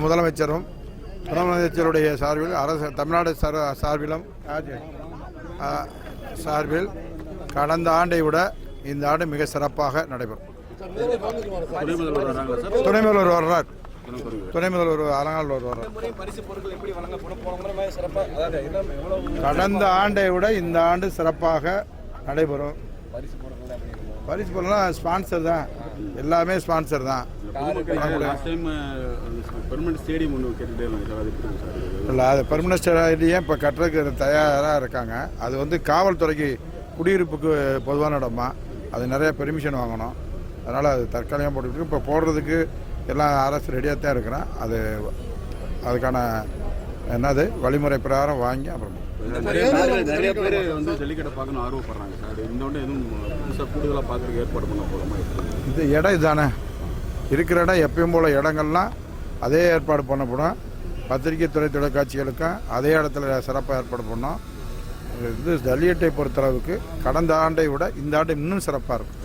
முதலமைச்சரும் முதலமைச்சருடைய சார்பில் அரசு தமிழ்நாடு சார்பில் கடந்த ஆண்டை விட இந்த ஆண்டு மிக சிறப்பாக நடைபெறும். துணை முதல்வர் வர்றார், துணை முதல்வர் அலங்காநல்லூர் வர்றார். கடந்த ஆண்டை விட இந்த ஆண்டு சிறப்பாக நடைபெறும். பரிசு பொருள்லாம் ஸ்பான்சர் தான், எல்லாமே ஸ்பான்சர் தான். இல்லை, அது பெர்மனன்ட் ஸ்டேடியம் இப்போ கட்டுறதுக்கு தயாராக இருக்காங்க. அது வந்து காவல்துறைக்கு குடியிருப்புக்கு பொதுவான இடமா, அது நிறைய பெர்மிஷன் வாங்கணும். அதனால் அது தற்காலிகமாக போட்டுருக்கு. இப்போ போடுறதுக்கு எல்லாம் அரசு ரெடியாக தான் இருக்கிறேன். அதுக்கான என்னது வழிமுறை பிரகாரம் வாங்கி அப்புறம் நிறைய பேர் வந்து ஜல்லிக்கட்டை பார்க்கணும் ஆர்வப்படுறாங்க சார். இந்த ஒன்று எதுவும் புதுசாக கூடுதலாக பார்க்குறதுக்கு ஏற்பாடு பண்ண போகிறோமா? இது இடம் இதுதானே இருக்கிற இடம், எப்பயும் போல் இடங்கள்லாம் அதே ஏற்பாடு பண்ணப்படும். பத்திரிகை துறை தொலைக்காட்சிகளுக்கும் அதே இடத்துல சிறப்பாக ஏற்பாடு பண்ணோம். இது ஜல்லிக்கட்டை பொறுத்தளவுக்கு கடந்த ஆண்டை விட இந்த ஆண்டு இன்னும் சிறப்பாக இருக்கும்.